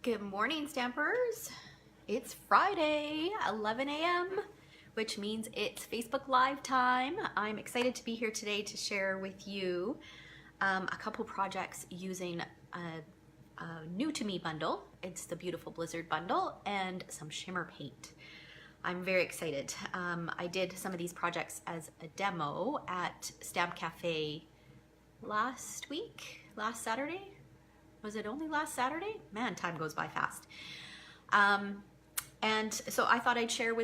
Good morning, Stampers. It's Friday, 11 a.m., which means it's Facebook Live time. I'm excited to be here today to share with you a couple projects using a new to me bundle. It's the Beautiful Blizzard bundle and some shimmer paint. I'm very excited. I did some of these projects as a demo at Stamp Cafe last Saturday. Was it only last Saturday? Man, time goes by fast. And so I thought I'd share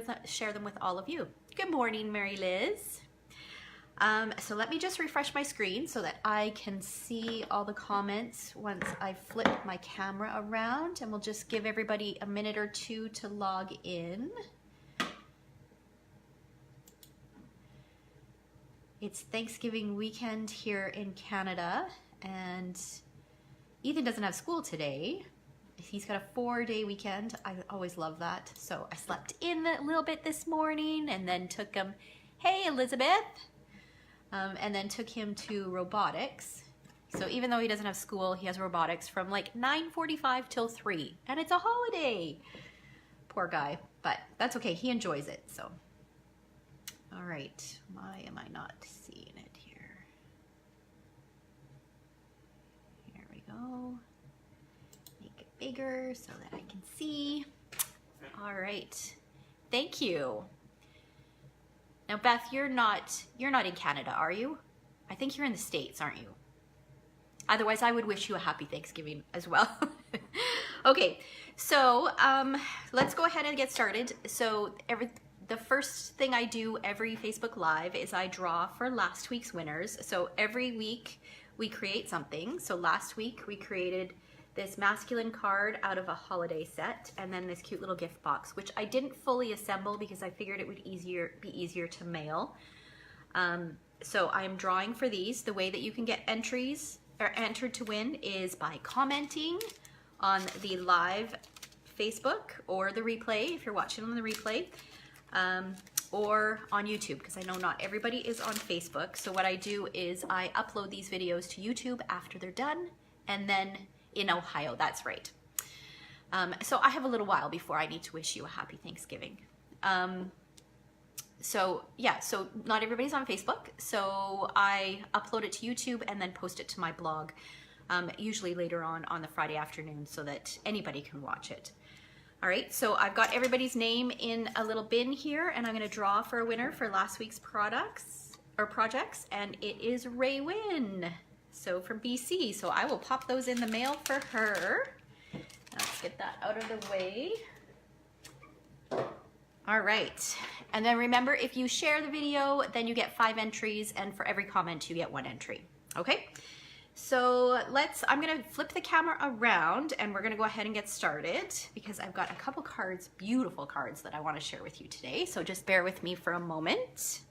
them with all of you. Good morning, Mary Liz. So let me just refresh my screen so that I can see all the comments once I flip my camera around, and we'll just give everybody a minute or two to log in. It's Thanksgiving weekend here in Canada, and Ethan doesn't have school today. He's got a 4-day weekend. I always love that. So I slept in a little bit this morning and then took him, hey Elizabeth, and then took him to robotics. So even though he doesn't have school, he has robotics from like 9:45 till 3, and it's a holiday. Poor guy, but that's okay. He enjoys it, so. All right, why am I not seeing it here? Here we go. Make it bigger so that I can see. All right, thank you. Now, Beth, you're not in Canada, are you? I think you're in the States, aren't you? Otherwise, I would wish you a happy Thanksgiving as well. Okay, so let's go ahead and get started. So the first thing I do every Facebook Live is I draw for last week's winners. So every week we create something. So last week we created this masculine card out of a holiday set, and then this cute little gift box, which I didn't fully assemble because I figured it would be easier to mail. So I'm drawing for these. The way that you can get entries or entered to win is by commenting on the live Facebook or the replay if you're watching on the replay. Or on YouTube, because I know not everybody is on Facebook. So what I do is I upload these videos to YouTube after they're done, and then in Ohio, that's right. So I have a little while before I need to wish you a happy Thanksgiving. So yeah, so not everybody's on Facebook, so I upload it to YouTube and then post it to my blog, usually later on the Friday afternoon, so that anybody can watch it. All right, so I've got everybody's name in a little bin here, and I'm gonna draw for a winner for last week's projects, and it is Ray Wynn, so from BC. So I will pop those in the mail for her. Let's get that out of the way. All right, and then remember, if you share the video, then you get 5 entries, and for every comment, you get 1 entry, okay? So I'm gonna flip the camera around and we're gonna go ahead and get started because I've got a couple cards, beautiful cards, that I wanna share with you today. So just bear with me for a moment.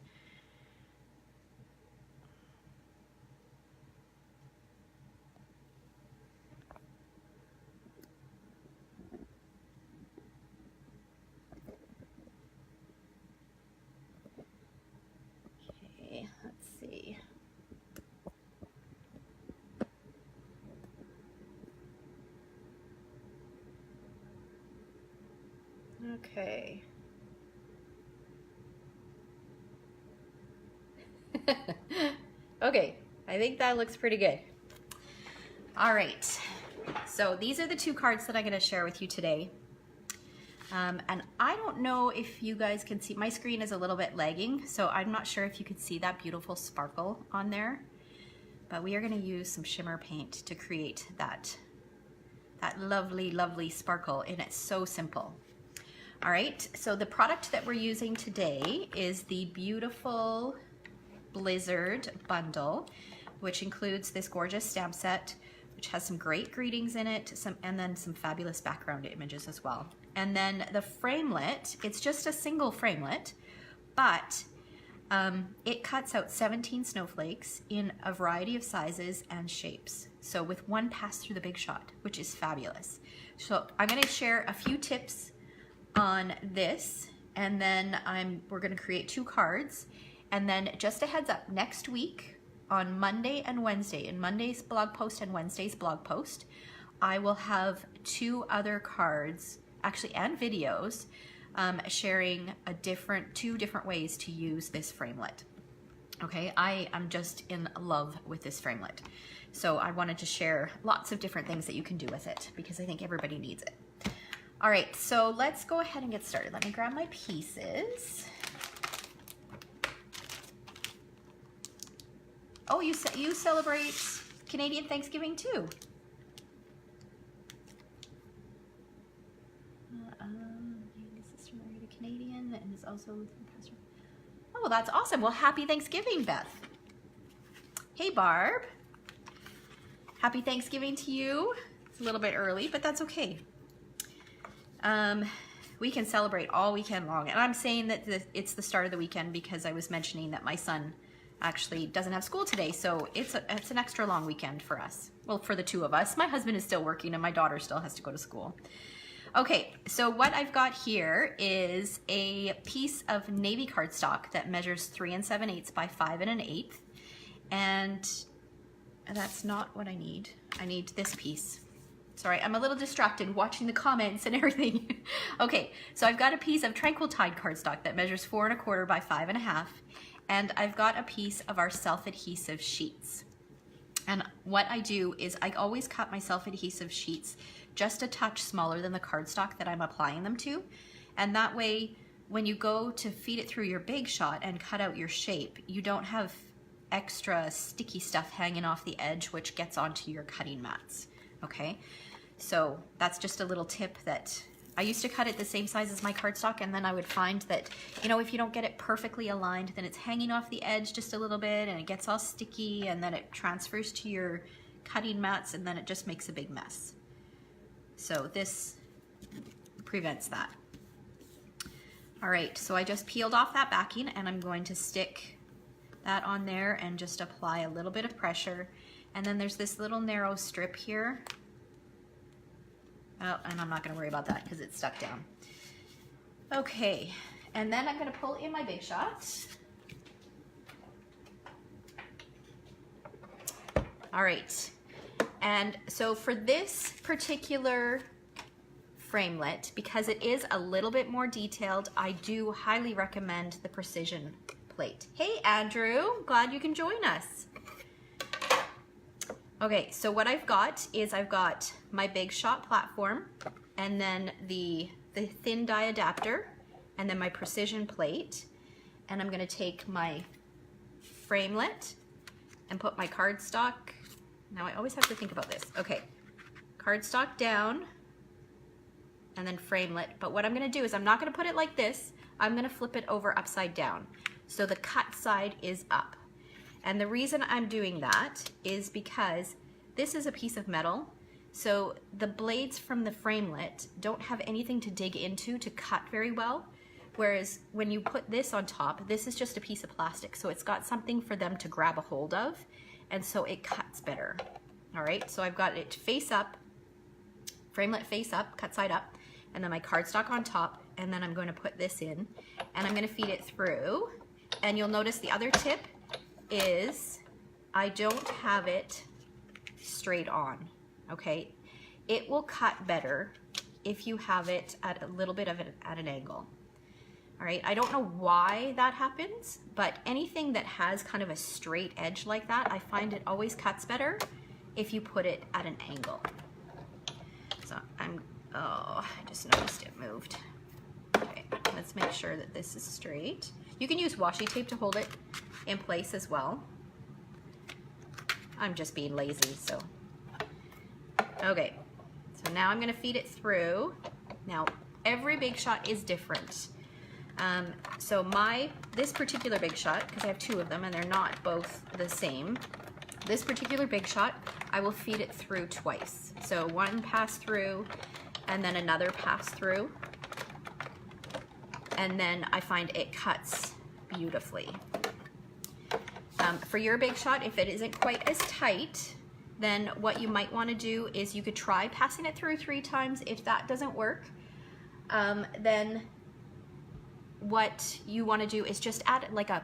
Okay, let's see. Okay. Okay, I think that looks pretty good. All right, so these are the 2 cards that I'm going to share with you today. And I don't know if you guys can see, my screen is a little bit lagging, so I'm not sure if you can see that beautiful sparkle on there, but we are going to use some shimmer paint to create that lovely, lovely sparkle, and it's so simple. All right, so the product that we're using today is the Beautiful Blizzard bundle, which includes this gorgeous stamp set, which has some great greetings in it, and then some fabulous background images as well. And then the framelit, it's just a single framelit, but it cuts out 17 snowflakes in a variety of sizes and shapes. So with 1 pass through the big shot, which is fabulous. So I'm gonna share a few tips on this, and then we're gonna create 2 cards. And then just a heads up, next week on Monday and Wednesday, in Monday's blog post and Wednesday's blog post, I will have 2 other cards, actually, and videos, sharing two different ways to use this framelit. Okay, I am just in love with this framelit. So I wanted to share lots of different things that you can do with it because I think everybody needs it. All right, so let's go ahead and get started. Let me grab my pieces. Oh, you celebrate Canadian Thanksgiving too. Sister married a Canadian and is also the pastor. Oh, that's awesome. Well, happy Thanksgiving, Beth. Hey, Barb. Happy Thanksgiving to you. It's a little bit early, but that's okay. We can celebrate all weekend long. And I'm saying that it's the start of the weekend because I was mentioning that my son actually doesn't have school today, so it's an extra long weekend for us. Well, for the 2 of us. My husband is still working and my daughter still has to go to school. Okay, so what I've got here is a piece of navy cardstock that measures 3 7/8 by 5 1/8, and that's not what I need. I need this piece. Sorry, I'm a little distracted watching the comments and everything. Okay, so I've got a piece of Tranquil Tide cardstock that measures 4 1/4 by 5 1/2. And I've got a piece of our self-adhesive sheets. And what I do is I always cut my self-adhesive sheets just a touch smaller than the cardstock that I'm applying them to. And that way, when you go to feed it through your Big Shot and cut out your shape, you don't have extra sticky stuff hanging off the edge, which gets onto your cutting mats, okay? So that's just a little tip that I used to cut it the same size as my cardstock, and then I would find that, you know, if you don't get it perfectly aligned, then it's hanging off the edge just a little bit and it gets all sticky, and then it transfers to your cutting mats, and then it just makes a big mess. So this prevents that. All right, so I just peeled off that backing and I'm going to stick that on there and just apply a little bit of pressure. And then there's this little narrow strip here. Oh, and I'm not gonna worry about that because it's stuck down. Okay, and then I'm gonna pull in my Big Shot. All right, and so for this particular framelit, because it is a little bit more detailed, I do highly recommend the precision plate. Hey Andrew, glad you can join us. Okay, so what I've got is I've got my Big Shot platform, and then the thin die adapter, and then my precision plate. And I'm gonna take my framelit and put my cardstock. Now I always have to think about this. Okay, cardstock down, and then framelit. But what I'm gonna do is I'm not gonna put it like this. I'm gonna flip it over upside down. So the cut side is up. And the reason I'm doing that is because this is a piece of metal, so the blades from the framelit don't have anything to dig into to cut very well, whereas when you put this on top, this is just a piece of plastic, so it's got something for them to grab a hold of, and so it cuts better. All right, so I've got it face up, framelit face up, cut side up, and then my cardstock on top, and then I'm going to put this in, and I'm going to feed it through. And you'll notice the other tip is I don't have it straight on, okay? It will cut better if you have it at a little bit of at an angle. All right, I don't know why that happens, but anything that has kind of a straight edge like that, I find it always cuts better if you put it at an angle. So oh, I just noticed it moved. Okay, let's make sure that this is straight. You can use washi tape to hold it in place as well. I'm just being lazy, so. Okay, so now I'm gonna feed it through. Now, every Big Shot is different. So this particular Big Shot, because I have 2 of them and they're not both the same, this particular Big Shot, I will feed it through twice. So one pass through and then another pass through. And then I find it cuts beautifully. For your Big Shot, if it isn't quite as tight, then what you might want to do is you could try passing it through 3 times. If that doesn't work, then what you want to do is just add like a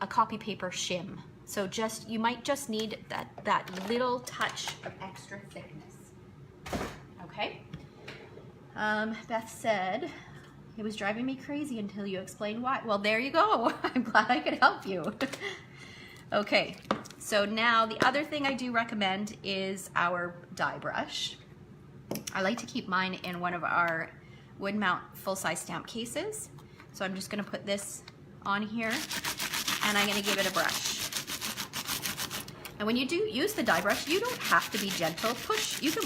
copy paper shim. So you might just need that little touch of extra thickness. Okay. Beth said, it was driving me crazy until you explained why. Well, there you go. I'm glad I could help you. Okay, so now the other thing I do recommend is our die brush. I like to keep mine in one of our wood mount full-size stamp cases. So I'm just gonna put this on here and I'm gonna give it a brush. And when you do use the die brush, you don't have to be gentle. You can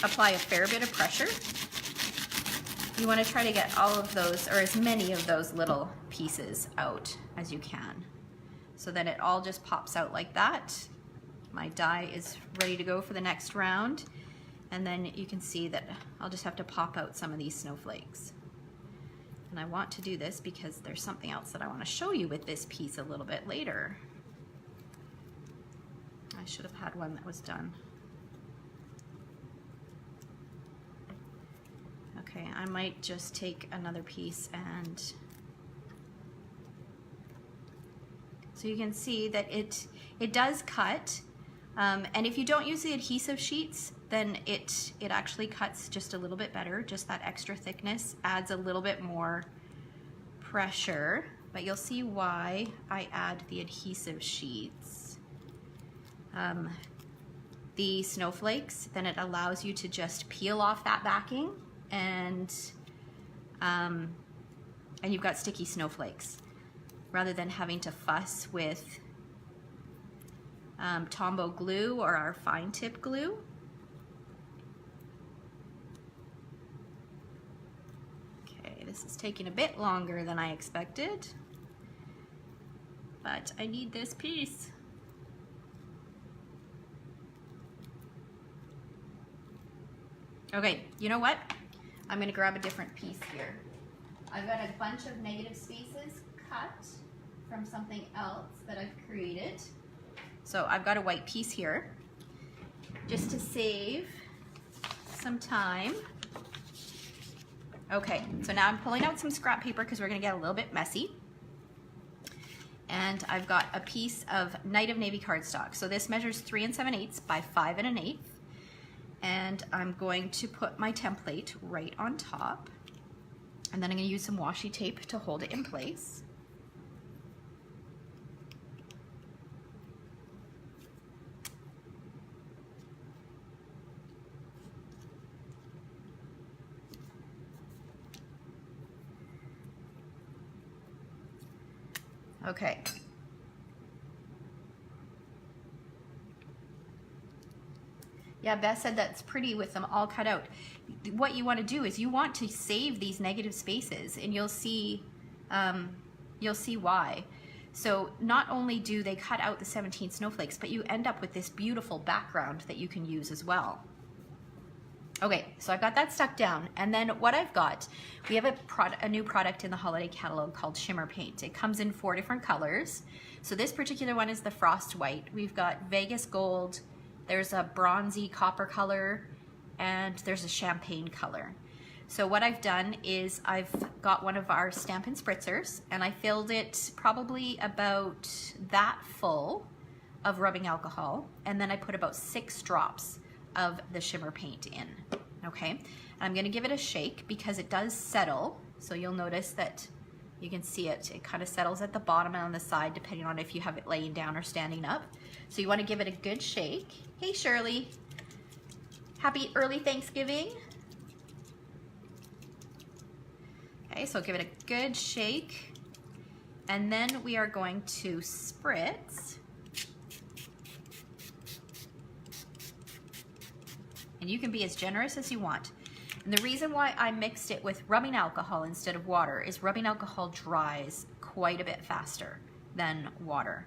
apply a fair bit of pressure. You want to try to get all of those, or as many of those little pieces out as you can. So then it all just pops out like that. My die is ready to go for the next round. And then you can see that I'll just have to pop out some of these snowflakes. And I want to do this because there's something else that I want to show you with this piece a little bit later. I should have had one that was done. Okay, I might just take another piece and so you can see that it does cut, and if you don't use the adhesive sheets, then it actually cuts just a little bit better. Just that extra thickness adds a little bit more pressure, but you'll see why I add the adhesive sheets. The snowflakes, then it allows you to just peel off that backing and you've got sticky snowflakes rather than having to fuss with Tombow glue or our fine tip glue. Okay, this is taking a bit longer than I expected, but I need this piece. Okay, you know what? I'm gonna grab a different piece here. I've got a bunch of negative spaces cut from something else that I've created. So I've got a white piece here, just to save some time. Okay, so now I'm pulling out some scrap paper because we're gonna get a little bit messy. And I've got a piece of Night of Navy cardstock. So this measures 3 7/8 by 5 1/8. And I'm going to put my template right on top. And then I'm going to use some washi tape to hold it in place. Okay. Yeah, Beth said that's pretty with them all cut out. What you want to do is you want to save these negative spaces, and you'll see why. So not only do they cut out the 17 snowflakes, but you end up with this beautiful background that you can use as well. Okay, so I've got that stuck down, and then what I've got, we have a new product in the holiday catalog called Shimmer Paint. It comes in 4 different colors. So this particular one is the Frost White. We've got Vegas Gold, there's a bronzy copper color, and there's a champagne color. So what I've done is I've got one of our Stampin' Spritzers, and I filled it probably about that full of rubbing alcohol, and then I put about 6 drops of the shimmer paint in, okay? And I'm gonna give it a shake because it does settle, so you'll notice that you can see it kind of settles at the bottom and on the side depending on if you have it laying down or standing up. So you want to give it a good shake. Hey Shirley, happy early Thanksgiving. Okay, so give it a good shake, and then we are going to spritz. And you can be as generous as you want. And the reason why I mixed it with rubbing alcohol instead of water is rubbing alcohol dries quite a bit faster than water.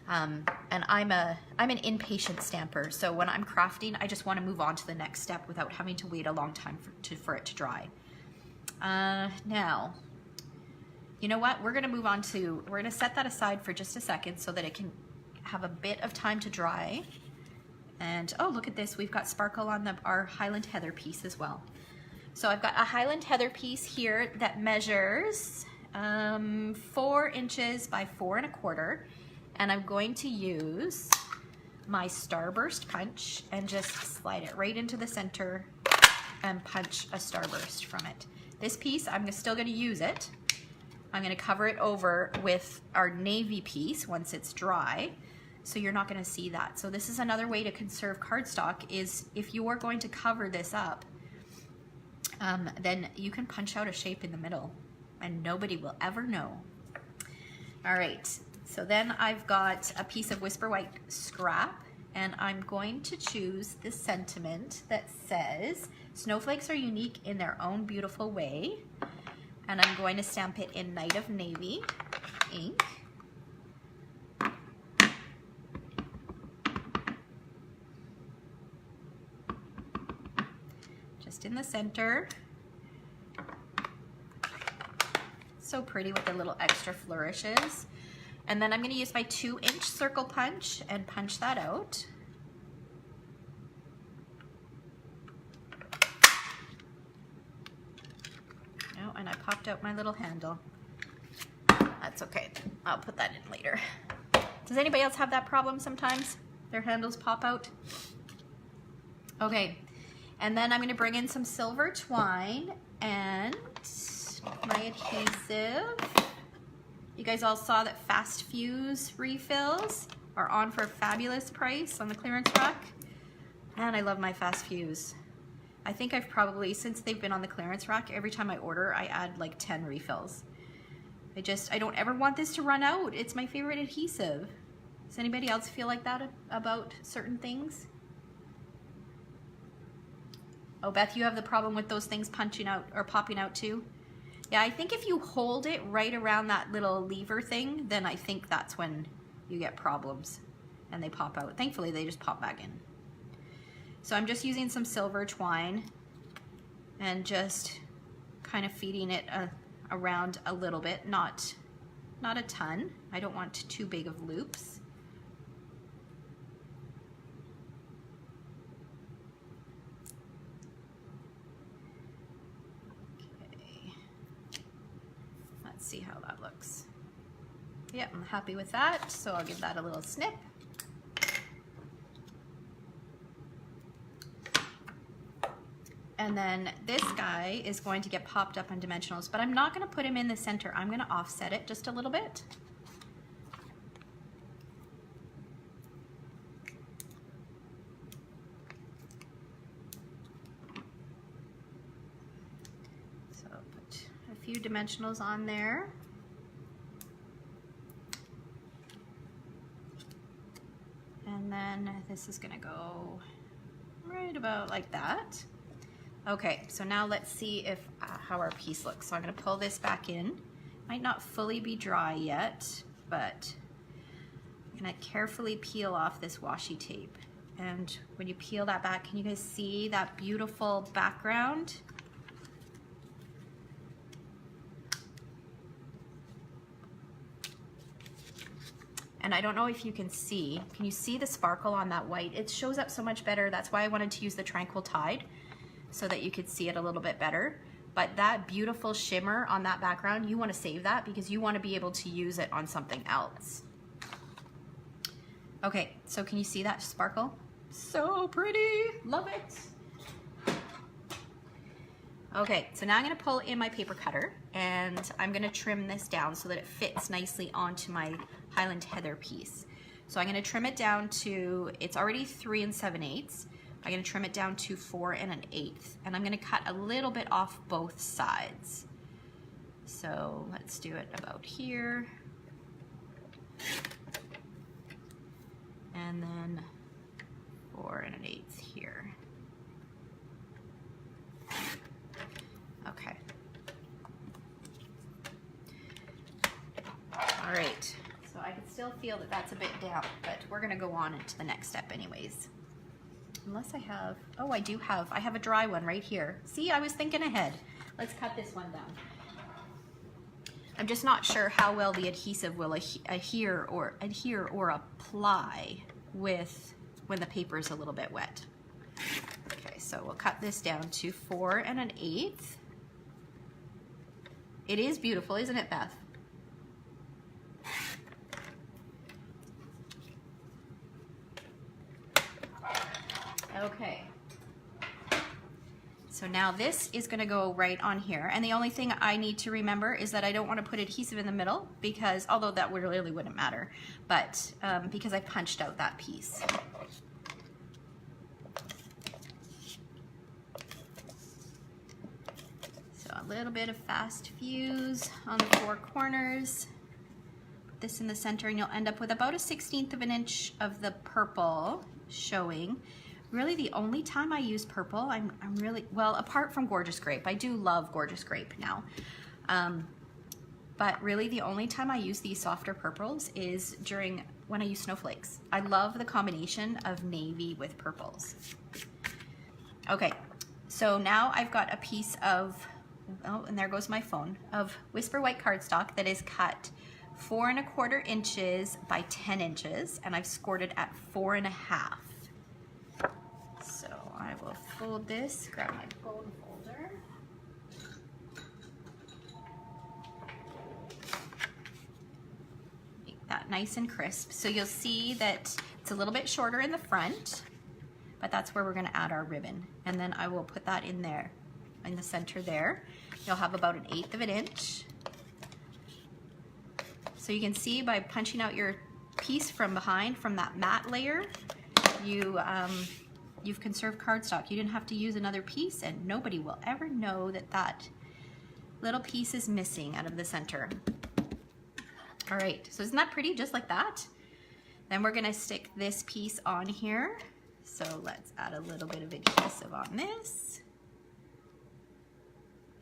And I'm an impatient stamper, so when I'm crafting, I just want to move on to the next step without having to wait a long time for it to dry. Now, you know what? We're gonna set that aside for just a second so that it can have a bit of time to dry. And oh, look at this, we've got sparkle on our Highland Heather piece as well. So I've got a Highland Heather piece here that measures 4 inches by 4 1/4, and I'm going to use my Starburst punch and just slide it right into the center and punch a starburst from it. This piece, I'm still gonna use it. I'm gonna cover it over with our navy piece once it's dry, so you're not gonna see that. So this is another way to conserve cardstock, is if you are going to cover this up, then you can punch out a shape in the middle and nobody will ever know. All right, so then I've got a piece of Whisper White scrap, and I'm going to choose the sentiment that says, snowflakes are unique in their own beautiful way, and I'm going to stamp it in Night of Navy ink. Just in the center. So pretty with the little extra flourishes. And then I'm going to use my 2-inch circle punch and punch that out. Oh, and I popped out my little handle. That's okay. I'll put that in later. Does anybody else have that problem sometimes? Their handles pop out? Okay. And then I'm going to bring in some silver twine and my adhesive. You guys all saw that Fast Fuse refills are on for a fabulous price on the clearance rack. Man, I love my Fast Fuse. I think I've probably, since they've been on the clearance rack, every time I order, I add like 10 refills. I don't ever want this to run out. It's my favorite adhesive. Does anybody else feel like that about certain things? Oh, Beth, you have the problem with those things punching out or popping out too? Yeah, I think if you hold it right around that little lever thing, then I think that's when you get problems and they pop out. Thankfully, they just pop back in. So I'm just using some silver twine and just kind of feeding it around a little bit, not a ton. I don't want too big of loops. See how that looks. Yep, I'm happy with that, so I'll give that a little snip. And then this guy is going to get popped up on dimensionals, but I'm not going to put him in the center. I'm going to offset it just a little bit. Few dimensionals on there. And then this is gonna go right about like that. Okay, so now let's see if how our piece looks. So I'm gonna pull this back in. Might not fully be dry yet, but I'm gonna carefully peel off this washi tape. And when you peel that back, can you guys see that beautiful background? And I don't know if you can you see the sparkle on that white? It shows up so much better. That's why I wanted to use the Tranquil Tide, so that you could see it a little bit better. But that beautiful shimmer on that background, you want to save that because you want to be able to use it on something else. Okay, so can you see that sparkle? So pretty, love it. Okay, so now I'm going to pull in my paper cutter and I'm going to trim this down so that it fits nicely onto my Highland Heather piece. So I'm going to trim it down to, it's already 3 7/8. I'm going to trim it down to 4 1/8, and I'm going to cut a little bit off both sides. So let's do it about here. And then 4 1/8 here. Okay. All right. So I can still feel that that's a bit damp, but we're gonna go on into the next step anyways. Unless I have, oh, I do have, I have a dry one right here. See, I was thinking ahead. Let's cut this one down. I'm just not sure how well the adhesive will adhere or apply with when the paper is a little bit wet. Okay, so we'll cut this down to 4 1/8. It is beautiful, isn't it, Beth? Okay. So now this is gonna go right on here. And the only thing I need to remember is that I don't wanna put adhesive in the middle because, although that really wouldn't matter, but because I punched out that piece. So a little bit of fast fuse on the 4 corners. Put this in the center and you'll end up with about a 1/16 of an inch of the purple showing. Really the only time I use purple, I'm really, well, apart from Gorgeous Grape, I do love Gorgeous Grape now. But really the only time I use these softer purples is when I use snowflakes. I love the combination of navy with purples. Okay, so now I've got a piece of, oh, and there goes my phone, of Whisper White cardstock that is cut 4 1/4 inches by 10 inches, and I've scored it at 4 1/2. So I will fold this, grab my fold folder. Make that nice and crisp. So you'll see that it's a little bit shorter in the front, but that's where we're gonna add our ribbon. And then I will put that in there, in the center there. You'll have about 1/8 of an inch. So you can see by punching out your piece from behind, from that matte layer, you've conserved cardstock. You didn't have to use another piece, and nobody will ever know that that little piece is missing out of the center. All right, so isn't that pretty, just like that? Then we're gonna stick this piece on here. So let's add a little bit of adhesive on this.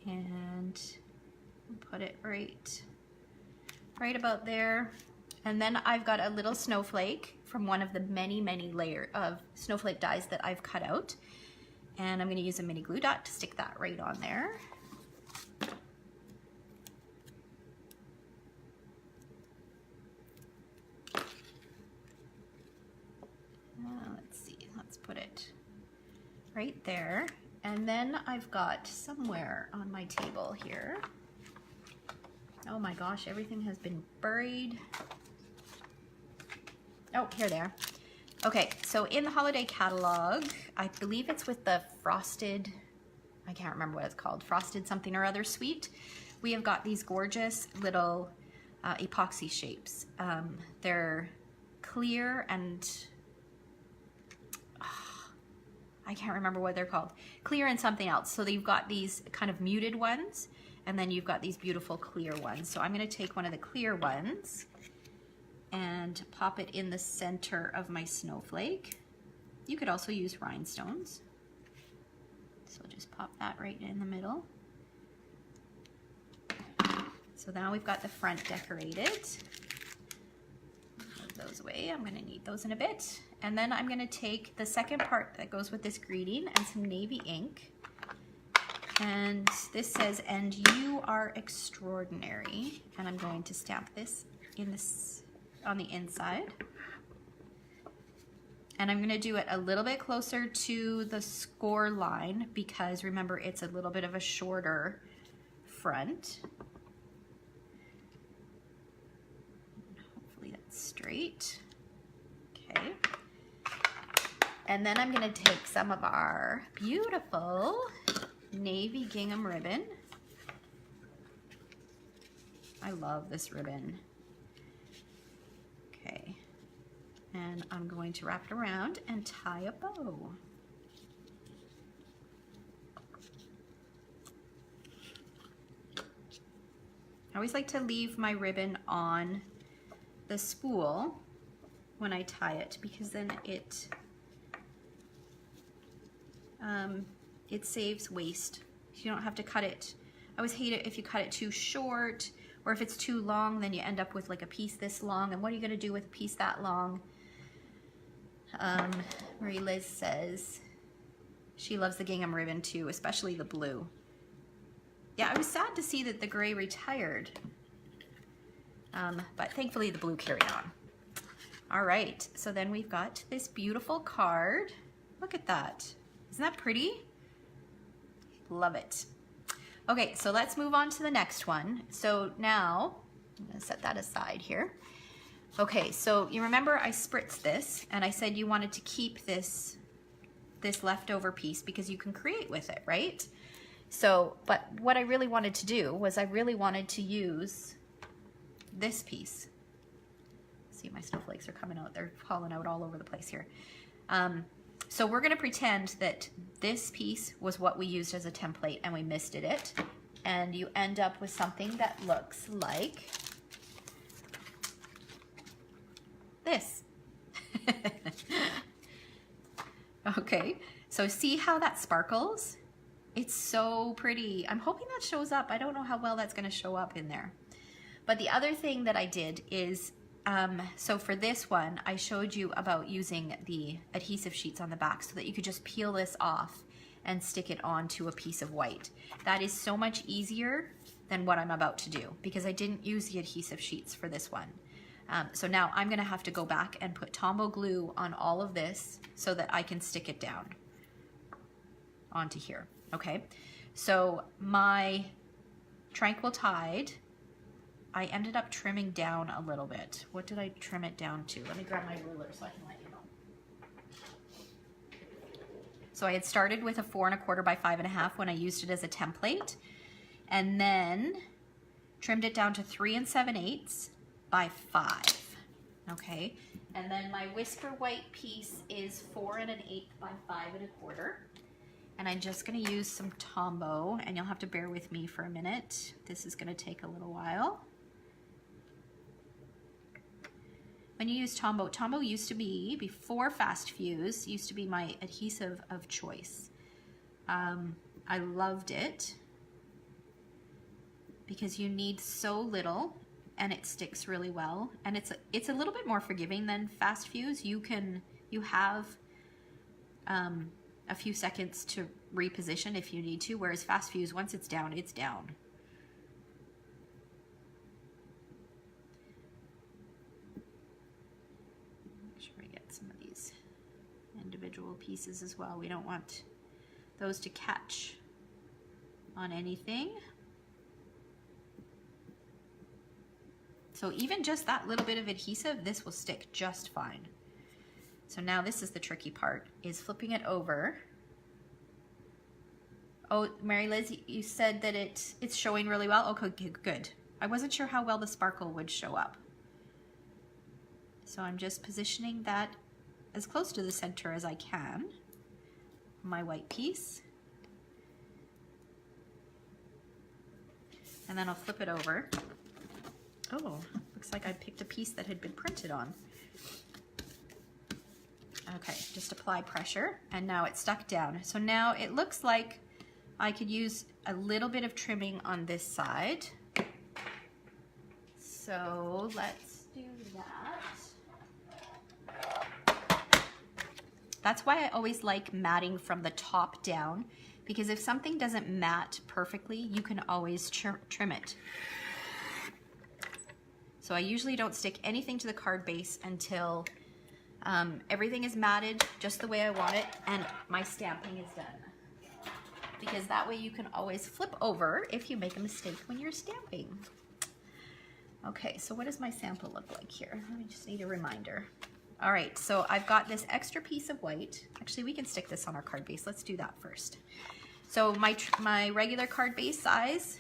And put it right about there. And then I've got a little snowflake from one of the many layers of snowflake dies that I've cut out. And I'm gonna use a mini glue dot to stick that right on there. Let's see, let's put it right there. And then I've got somewhere on my table here, oh my gosh, everything has been buried. Oh, here they are. Okay, so in the holiday catalog, I believe it's with the frosted, I can't remember what it's called, frosted something or other sweet. We have got these gorgeous little epoxy shapes. They're clear and, I can't remember what they're called. Clear and something else. So you've got these kind of muted ones, and then you've got these beautiful clear ones. So I'm gonna take one of the clear ones and pop it in the center of my snowflake. You could also use rhinestones. So just pop that right in the middle. So now we've got the front decorated. Move those away, I'm gonna need those in a bit. And then I'm gonna take the second part that goes with this greeting and some navy ink. And this says, "And you are extraordinary." And I'm going to stamp this on the inside. And I'm gonna do it a little bit closer to the score line because remember, it's a little bit of a shorter front. Hopefully that's straight. Okay. And then I'm gonna take some of our beautiful navy gingham ribbon. I love this ribbon. Okay, and I'm going to wrap it around and tie a bow. I always like to leave my ribbon on the spool when I tie it because then it saves waste. You don't have to cut it. I always hate it if you cut it too short, or if it's too long, then you end up with like a piece this long, and what are you gonna do with a piece that long? Marie Liz says she loves the gingham ribbon too, especially the blue. Yeah, I was sad to see that the gray retired, but thankfully the blue carried on. All right, so then we've got this beautiful card. Look at that. Isn't that pretty? Love it. Okay, so let's move on to the next one. So now, I'm gonna set that aside here. Okay, so you remember I spritzed this and I said you wanted to keep this this leftover piece because you can create with it, right? So, but what I really wanted to do was I really wanted to use this piece. See, my snowflakes are coming out. They're falling out all over the place here. So we're going to pretend that this piece was what we used as a template and we misted it. And you end up with something that looks like this. Okay, so see how that sparkles? It's so pretty. I'm hoping that shows up. I don't know how well that's going to show up in there. But the other thing that I did is, so for this one, I showed you about using the adhesive sheets on the back so that you could just peel this off and stick it onto a piece of white. That is so much easier than what I'm about to do because I didn't use the adhesive sheets for this one. So now I'm gonna have to go back and put Tombow glue on all of this so that I can stick it down onto here, okay? So my Tranquil Tide, I ended up trimming down a little bit. What did I trim it down to? Let me grab my ruler so I can let you know. So I had started with a 4 1/4 by 5 1/2 when I used it as a template, and then trimmed it down to 3 7/8 by 5. Okay, and then my whisker white piece is 4 1/8 by 5 1/4. And I'm just gonna use some Tombow, and you'll have to bear with me for a minute. This is gonna take a little while. When you use Tombow, Tombow used to be, before Fast Fuse, used to be my adhesive of choice. I loved it because you need so little and it sticks really well. And it's a little bit more forgiving than Fast Fuse. You have a few seconds to reposition if you need to, whereas Fast Fuse, once it's down, it's down. Make sure we get some of these individual pieces as well. We don't want those to catch on anything. So even just that little bit of adhesive, this will stick just fine. So now this is the tricky part, is flipping it over. Oh, Mary Liz, you said that it's showing really well? Okay, good. I wasn't sure how well the sparkle would show up. So I'm just positioning that as close to the center as I can, my white piece. And then I'll flip it over. Oh, looks like I picked a piece that had been printed on. Okay, just apply pressure, and now it's stuck down. So now it looks like I could use a little bit of trimming on this side. So let's do that. That's why I always like matting from the top down, because if something doesn't mat perfectly, you can always trim it. So I usually don't stick anything to the card base until everything is matted just the way I want it and my stamping is done. Because that way you can always flip over if you make a mistake when you're stamping. Okay, so what does my sample look like here? I just need a reminder. All right, so I've got this extra piece of white. Actually, we can stick this on our card base. Let's do that first. So my regular card base size,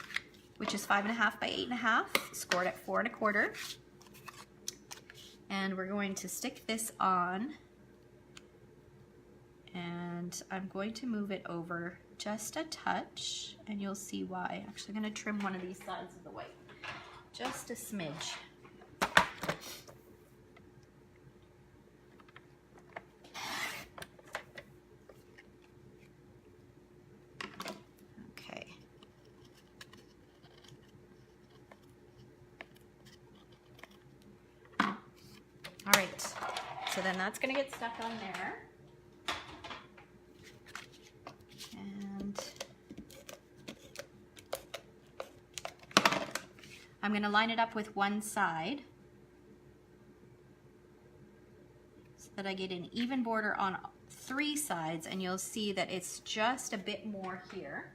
which is 5 1/2 by 8 1/2, scored at 4 1/4. And we're going to stick this on, and I'm going to move it over just a touch, and you'll see why. Actually, I'm going to trim one of these sides of the white, just a smidge. All right, so then that's gonna get stuck on there. And I'm gonna line it up with one side so that I get an even border on 3 sides, and you'll see that it's just a bit more here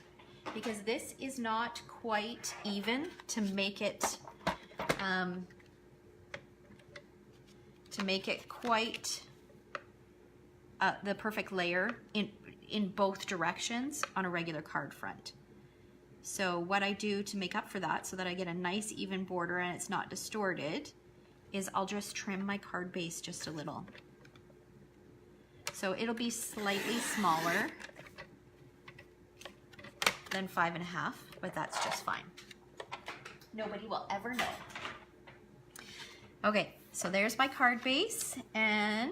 because this is not quite even to make it quite the perfect layer in both directions on a regular card front. So what I do to make up for that, so that I get a nice even border and it's not distorted, is I'll just trim my card base just a little. So it'll be slightly smaller than 5.5, but that's just fine. Nobody will ever know. Okay, so there's my card base, and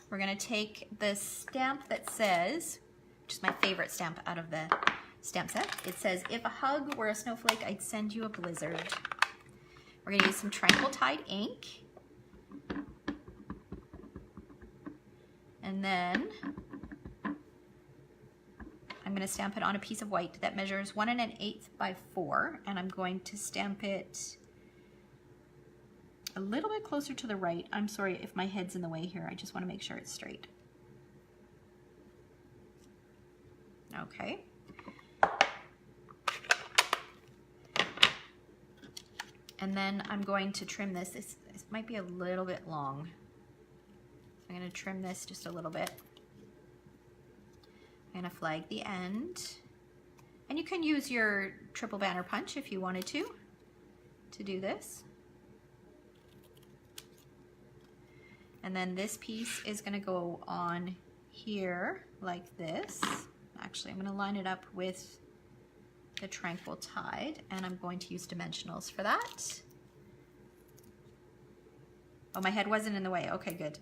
we're gonna take the stamp that says, which is my favorite stamp out of the stamp set. It says, if a hug were a snowflake, I'd send you a blizzard. We're gonna use some Tranquil Tide ink. And then I'm gonna stamp it on a piece of white that measures 1 1/8 by 4, and I'm going to stamp it a little bit closer to the right. I'm sorry if my head's in the way here. I just wanna make sure it's straight. Okay. And then I'm going to trim this. This might be a little bit long. I'm gonna trim this just a little bit. I'm gonna flag the end. And you can use your triple banner punch if you wanted to do this. And then this piece is gonna go on here like this. Actually, I'm gonna line it up with the Tranquil Tide, and I'm going to use dimensionals for that. Oh, my head wasn't in the way. Okay, good.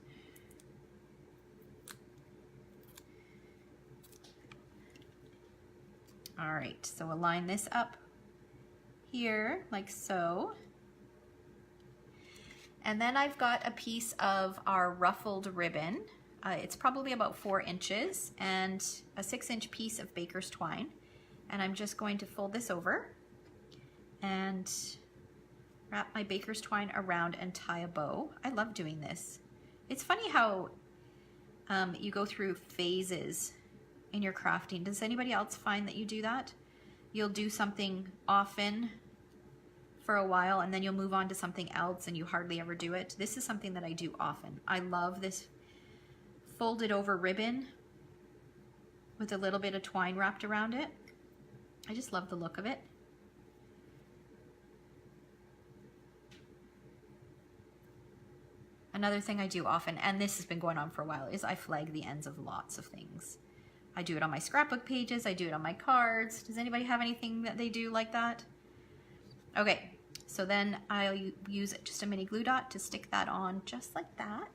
All right, so we'll line this up here like so. And then I've got a piece of our ruffled ribbon. It's probably about 4 inches, and a 6-inch piece of baker's twine. And I'm just going to fold this over and wrap my baker's twine around and tie a bow. I love doing this. It's funny how you go through phases in your crafting. Does anybody else find that you do that? You'll do something often for a while, and then you'll move on to something else and you hardly ever do it. This is something that I do often. I love this folded over ribbon with a little bit of twine wrapped around it. I just love the look of it. Another thing I do often, and this has been going on for a while, is I flag the ends of lots of things. I do it on my scrapbook pages, I do it on my cards. Does anybody have anything that they do like that? Okay, so then I'll use just a mini glue dot to stick that on just like that.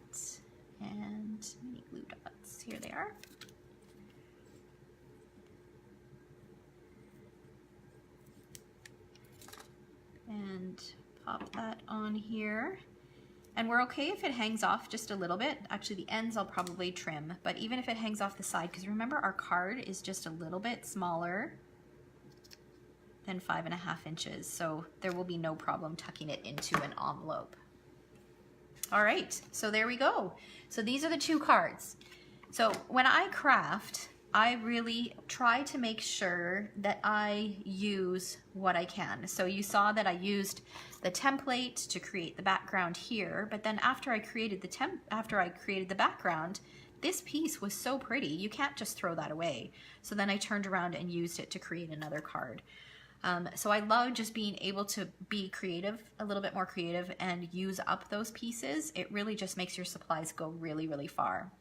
And mini glue dots, here they are. And pop that on here. And we're okay if it hangs off just a little bit. Actually, the ends I'll probably trim, but even if it hangs off the side, because remember our card is just a little bit smaller than 5.5 inches, so there will be no problem tucking it into an envelope. All right, so there we go. So these are the 2 cards. So when I craft, I really try to make sure that I use what I can. So you saw that I used the template to create the background here, but then after I created the background, this piece was so pretty, you can't just throw that away. So then I turned around and used it to create another card. So I love just being able to be creative, a little bit more creative, and use up those pieces. It really just makes your supplies go really, really far.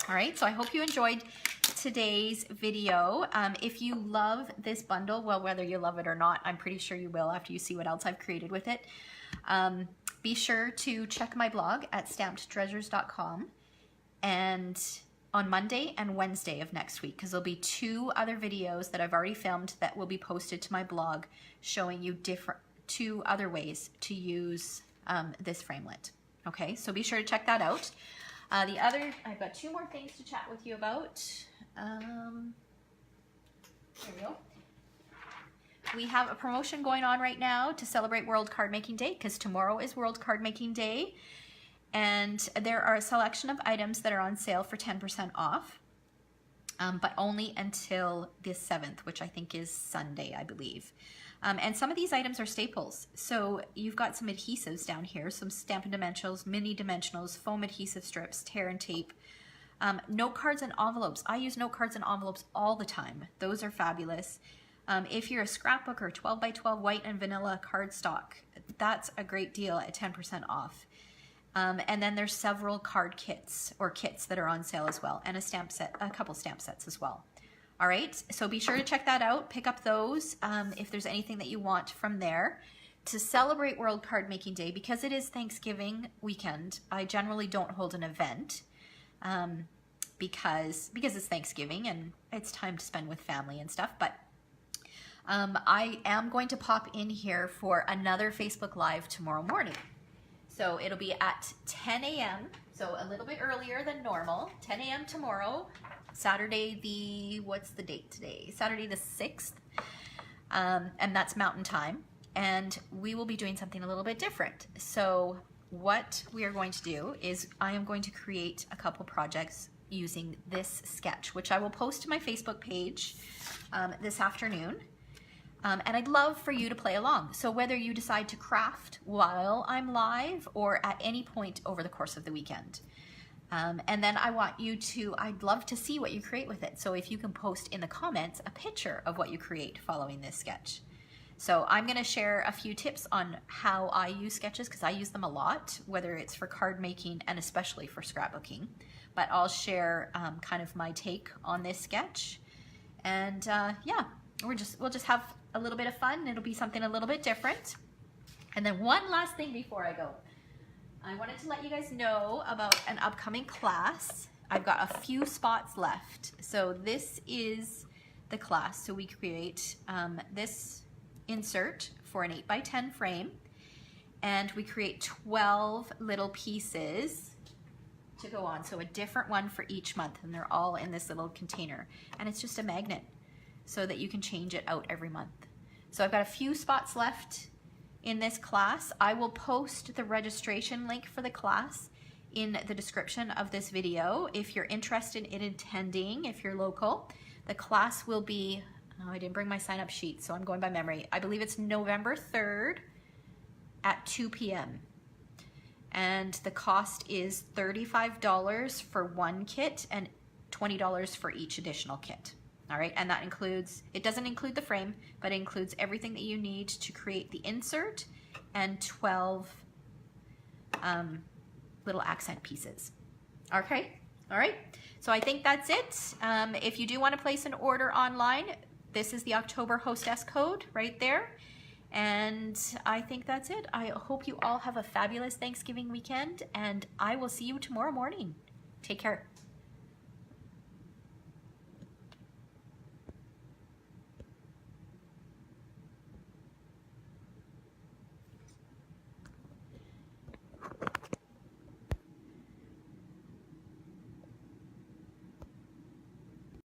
All right, so I hope you enjoyed today's video. If you love this bundle, well, whether you love it or not, I'm pretty sure you will after you see what else I've created with it. Be sure to check my blog at stampeddtreasures.com and on Monday and Wednesday of next week, because there'll be 2 other videos that I've already filmed that will be posted to my blog showing you 2 other ways to use this framelit. Okay, so be sure to check that out. I've got 2 more things to chat with you about. Here we go. We have a promotion going on right now to celebrate World Card Making Day, because tomorrow is World Card Making Day. And there are a selection of items that are on sale for 10% off, but only until the 7th, which I think is Sunday, I believe. And some of these items are staples. So you've got some adhesives down here, some Stampin' Dimensionals, mini dimensionals, foam adhesive strips, tear and tape, Note cards and envelopes. I use note cards and envelopes all the time. Those are fabulous. If you're a scrapbooker, 12 by 12 white and vanilla cardstock, that's a great deal at 10% off. And then there's several card kits or kits that are on sale as well, and a stamp set, a couple stamp sets as well. All right, so be sure to check that out. Pick up those if there's anything that you want from there. To celebrate World Card Making Day, because it is Thanksgiving weekend, I generally don't hold an event because it's Thanksgiving and it's time to spend with family and stuff. But I am going to pop in here for another Facebook Live tomorrow morning. So it'll be at 10 a.m., so a little bit earlier than normal, 10 a.m. tomorrow, Saturday what's the date today? Saturday the 6th, and that's Mountain Time. And we will be doing something a little bit different. So what we are going to do is I am going to create a couple projects using this sketch, which I will post to my Facebook page this afternoon. And I'd love for you to play along. So whether you decide to craft while I'm live or at any point over the course of the weekend. And then I want you to, I'd love to see what you create with it. So if you can post in the comments a picture of what you create following this sketch. So I'm going to share a few tips on how I use sketches, because I use them a lot, whether it's for card making and especially for scrapbooking. But I'll share kind of my take on this sketch. And yeah, we'll just have a little bit of fun. It'll be something a little bit different. And then one last thing before I go. I wanted to let you guys know about an upcoming class. I've got a few spots left. So this is the class. So we create this insert for an 8x10 frame, and we create 12 little pieces to go on. So a different one for each month, and they're all in this little container. And it's just a magnet so that you can change it out every month. So I've got a few spots left in this class. I will post the registration link for the class in the description of this video. If you're interested in attending, if you're local, the class will be, oh, I didn't bring my sign up sheet, so I'm going by memory. I believe it's November 3rd at 2 p.m. And the cost is $35 for one kit and $20 for each additional kit. All right, and that includes, it doesn't include the frame, but it includes everything that you need to create the insert and 12 little accent pieces. Okay, all right, so I think that's it. If you do want to place an order online, this is the October hostess code right there. And I think that's it. I hope you all have a fabulous Thanksgiving weekend, and I will see you tomorrow morning. Take care.